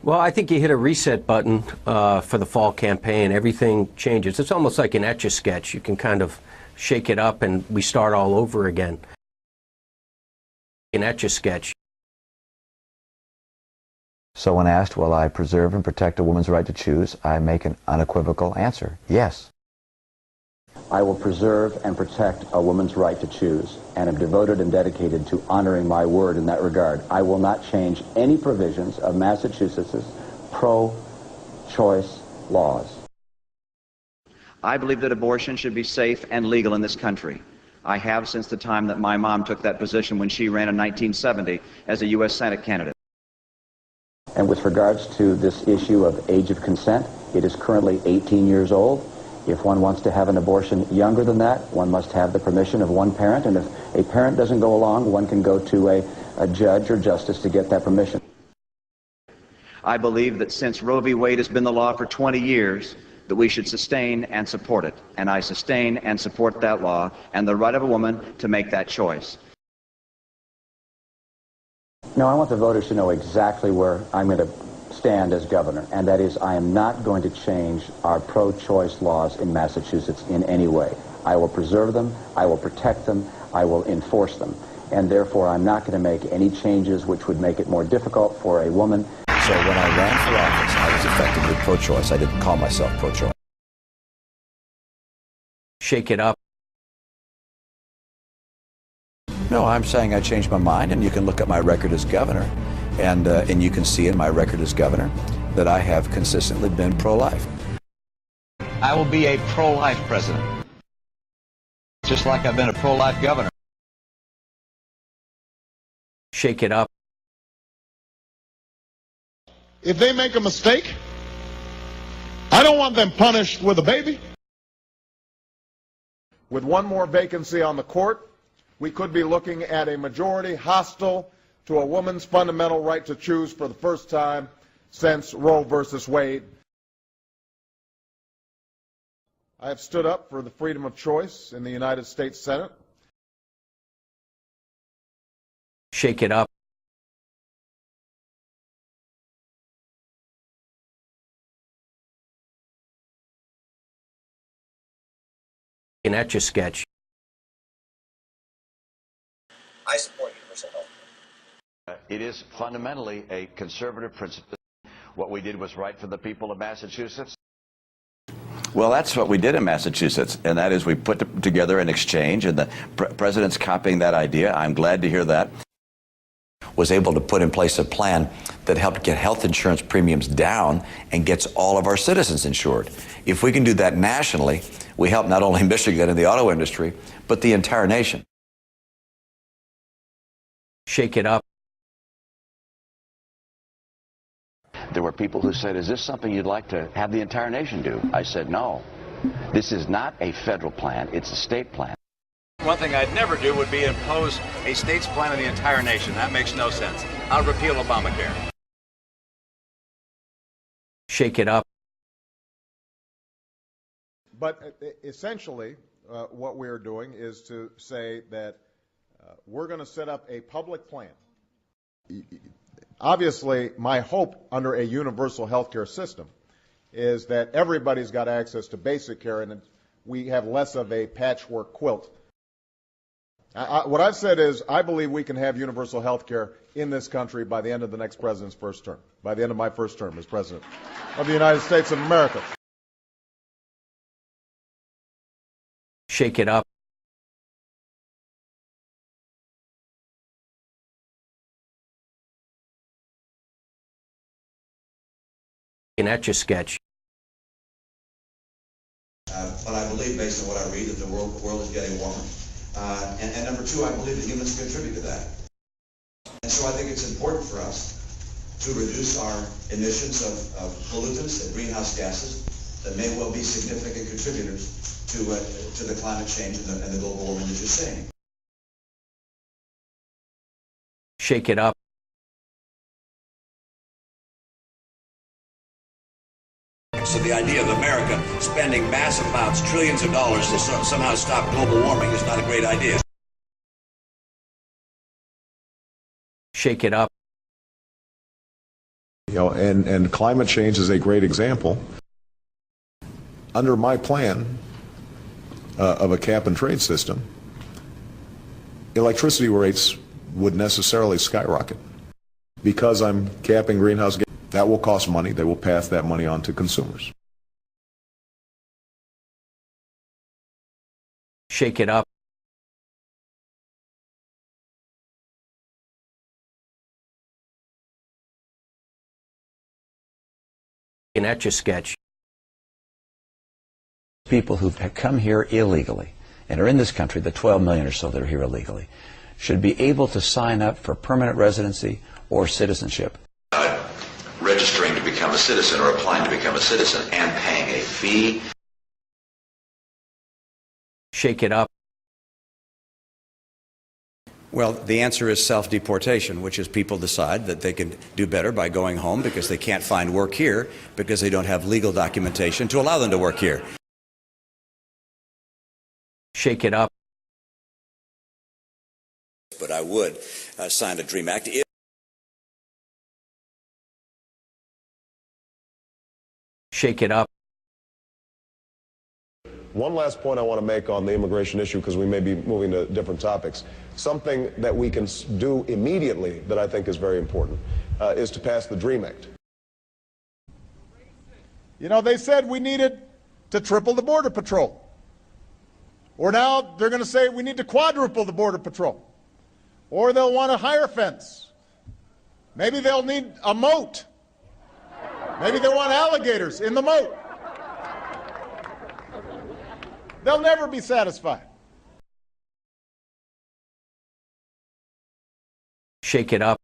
Well, I think you hit a reset button for the fall campaign. Everything changes. It's almost like an Etch A Sketch. You can kind of shake it up and we start all over again. An Etch A Sketch. So when asked, will I preserve and protect a woman's right to choose, I make an unequivocal answer: yes. I will preserve and protect a woman's right to choose, and am devoted and dedicated to honoring my word in that regard. I will not change any provisions of Massachusetts' pro-choice laws. I believe that abortion should be safe and legal in this country. I have since the time that my mom took that position when she ran in 1970 as a U.S. Senate candidate. And with regards to this issue of age of consent, it is currently 18 years old. If one wants to have an abortion younger than that, one must have the permission of one parent, and if a parent doesn't go along, one can go to a judge or justice to get that permission. I believe that since Roe v. Wade has been the law for 20 years, that we should sustain and support it. And I sustain and support that law and the right of a woman to make that choice. No, I want the voters to know exactly where I'm going to stand as governor, and that is I am not going to change our pro-choice laws in Massachusetts in any way. I will preserve them, I will protect them, I will enforce them, and therefore I'm not going to make any changes which would make it more difficult for a woman. So when I ran for office, I was effectively pro-choice. I didn't call myself pro-choice. Shake it up. No, I'm saying I changed my mind, and you can look at my record as governor, and you can see in my record as governor that I have consistently been pro-life. I will be a pro-life president, just like I've been a pro-life governor. Shake it up. If they make a mistake, I don't want them punished with a baby. With one more vacancy on the court, we could be looking at a majority hostile to a woman's fundamental right to choose for the first time since Roe versus Wade. I have stood up for the freedom of choice in the United States Senate. Shake it up. An Etch A Sketch. I support universal health care. It is fundamentally a conservative principle. What we did was right for the people of Massachusetts. Well, that's what we did in Massachusetts, and that is we put together an exchange, and the president's copying that idea. I'm glad to hear that. Was able to put in place a plan that helped get health insurance premiums down and gets all of our citizens insured. If we can do that nationally, we help not only Michigan and the auto industry, but the entire nation. Shake it up. There were people who said, is this something you'd like to have the entire nation do? I said, no. This is not a federal plan, it's a state plan. One thing I'd never do would be impose a state's plan on the entire nation. That makes no sense. I'll repeal Obamacare. Shake it up. But essentially, what we're doing is to say that we're going to set up a public plan. Obviously, my hope under a universal health care system is that everybody's got access to basic care and we have less of a patchwork quilt. What I've said is I believe we can have universal health care in this country by the end of the next president's first term, by the end of my first term as president of the United States of America. Shake it up. An Etch A Sketch. But I believe, based on what I read, that the world is getting warmer. And number two, I believe that humans contribute to that. And so I think it's important for us to reduce our emissions of pollutants and greenhouse gases that may well be significant contributors to the climate change and the global warming that you're seeing. Shake it up. So the idea of America spending massive amounts, trillions of dollars to somehow stop global warming is not a great idea. Shake it up. You know, and climate change is a great example. Under my plan of a cap and trade system, electricity rates would necessarily skyrocket because I'm capping greenhouse gas. That will cost money. They will pass that money on to consumers. Shake it up. An Etch A Sketch. People who have come here illegally and are in this country, the 12 million or so that are here illegally, should be able to sign up for permanent residency or citizenship. Registering to become a citizen or applying to become a citizen and paying a fee. Shake it up. Well, the answer is self-deportation, which is people decide that they can do better by going home because they can't find work here because they don't have legal documentation to allow them to work here. Shake it up. But I would sign a DREAM Act. Shake it up. One last point I want to make on the immigration issue, because we may be moving to different topics. Something that we can do immediately that I think is very important is to pass the DREAM Act. You know, they said we needed to triple the Border Patrol. Or now they're going to say we need to quadruple the Border Patrol. Or they'll want a higher fence. Maybe they'll need a moat. Maybe they want alligators in the moat. They'll never be satisfied. Shake it up.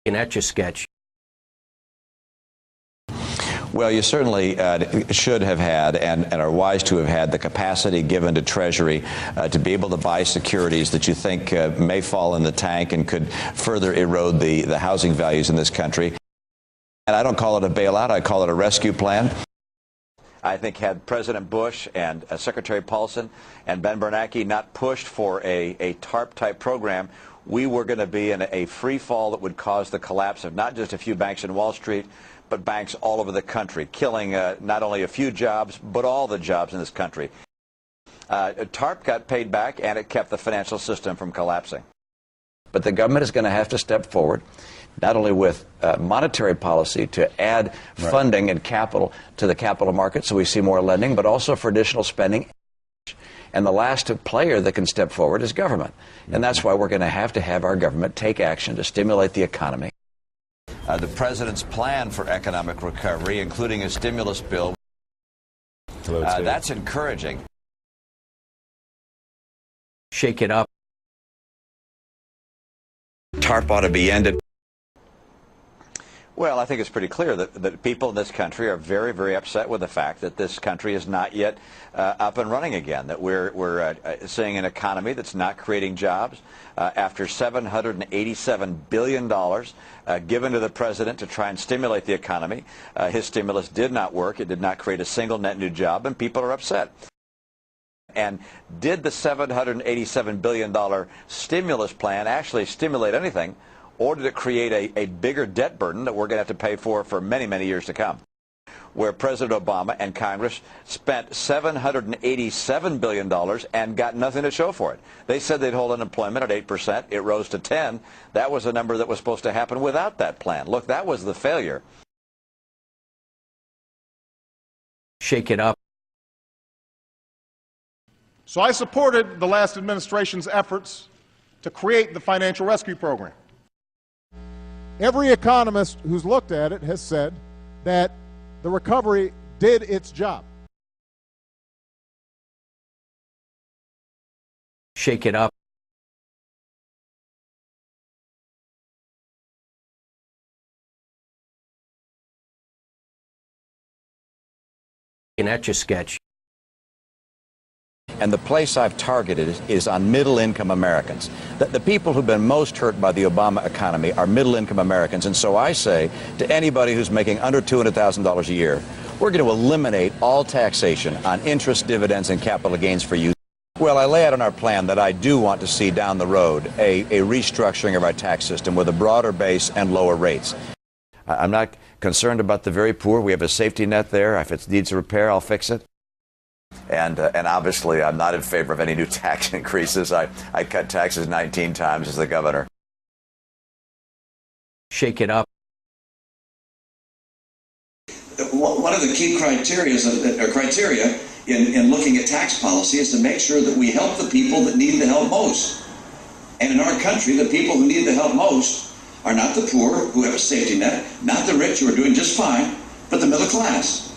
An Etch A Sketch. Well, you certainly should have had and are wise to have had the capacity given to Treasury to be able to buy securities that you think may fall in the tank and could further erode the housing values in this country. And I don't call it a bailout. I call it a rescue plan. I think had President Bush and Secretary Paulson and Ben Bernanke not pushed for a TARP-type program, we were going to be in a free fall that would cause the collapse of not just a few banks in Wall Street, but banks all over the country, killing not only a few jobs, but all the jobs in this country. TARP got paid back, and it kept the financial system from collapsing. But the government is going to have to step forward, not only with monetary policy to add funding and capital to the capital market so we see more lending, but also for additional spending. And the last player that can step forward is government. And that's why we're going to have our government take action to stimulate the economy. The president's plan for economic recovery, including a stimulus bill, that's encouraging. Shake it up. TARP ought to be ended. Well, I think it's pretty clear that people in this country are very, very upset with the fact that this country is not yet up and running again, that we're seeing an economy that's not creating jobs. After $787 billion given to the president to try and stimulate the economy, his stimulus did not work. It did not create a single net new job, and people are upset. And did the $787 billion stimulus plan actually stimulate anything? Or did it create a bigger debt burden that we're going to have to pay for many, many years to come? Where President Obama and Congress spent $787 billion and got nothing to show for it. They said they'd hold unemployment at 8%. It rose to 10%. That was a number that was supposed to happen without that plan. Look, that was the failure. Shake it up. So I supported the last administration's efforts to create the financial rescue program. Every economist who's looked at it has said that the recovery did its job. Shake it up. An Etch A Sketch. And the place I've targeted is on middle-income Americans. The people who've been most hurt by the Obama economy are middle-income Americans. And so I say to anybody who's making under $200,000 a year We're going to eliminate all taxation on interest, dividends, and capital gains for you. Well, I lay out in our plan that I do want to see down the road a restructuring of our tax system with a broader base and lower rates. I'm not concerned about the very poor. We have a safety net there. If it needs a repair, I'll fix it. And obviously, I'm not in favor of any new tax increases. I cut taxes 19 times as the governor. Shake it up. One of the key criteria in looking at tax policy is to make sure that we help the people that need the help most. And in our country, the people who need the help most are not the poor who have a safety net, not the rich who are doing just fine, but the middle class.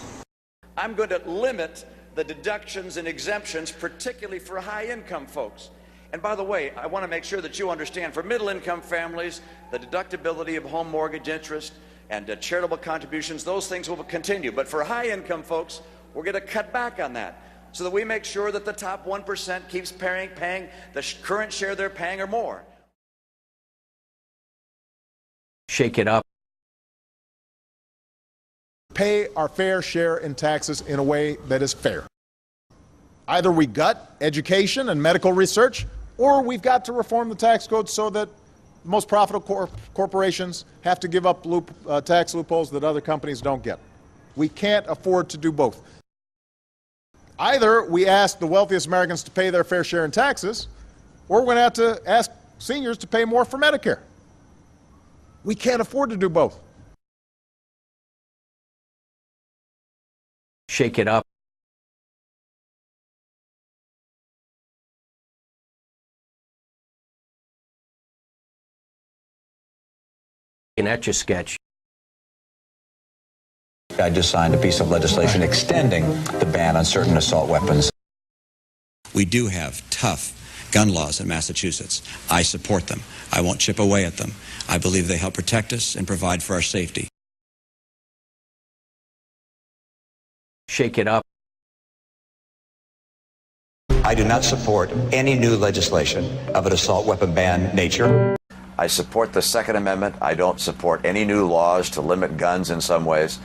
I'm going to limit the deductions and exemptions, particularly for high-income folks. And by the way, I want to make sure that you understand, for middle-income families, the deductibility of home mortgage interest and charitable contributions, those things will continue. But for high-income folks, we're going to cut back on that so that we make sure that the top 1% keeps paying the current share they're paying or more. Shake it up. Pay our fair share in taxes in a way that is fair. Either we gut education and medical research, or we've got to reform the tax code so that most profitable corporations have to give up tax loopholes that other companies don't get. We can't afford to do both. Either we ask the wealthiest Americans to pay their fair share in taxes, or we're going to have to ask seniors to pay more for Medicare. We can't afford to do both. Shake it up. An Etch A Sketch. I just signed a piece of legislation extending the ban on certain assault weapons. We do have tough gun laws in Massachusetts. I support them. I won't chip away at them. I believe they help protect us and provide for our safety. Shake it up. I do not support any new legislation of an assault weapon ban nature. I support the Second Amendment. I don't support any new laws to limit guns in some ways.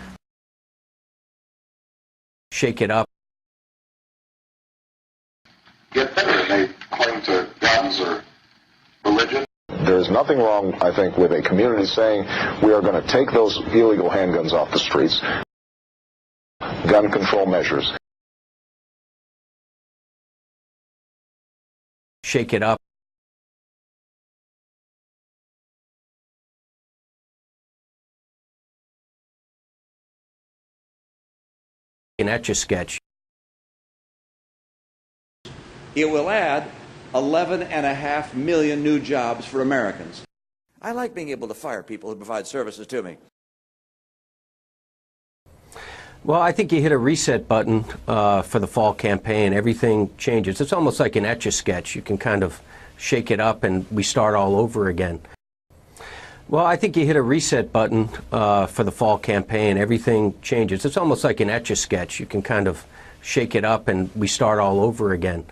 Shake it up. Get better, they claim to guns or religion. There's nothing wrong, I think, with a community saying we are going to take those illegal handguns off the streets. Gun control measures. Shake it up. An Etch A Sketch. It will add 11.5 million new jobs for Americans. I like being able to fire people who provide services to me. Well, I think you hit a reset button for the fall campaign. Everything changes. It's almost like an Etch A Sketch. You can kind of shake it up and we start all over again. Well, I think you hit a reset button for the fall campaign. Everything changes. It's almost like an Etch A Sketch. You can kind of shake it up and we start all over again.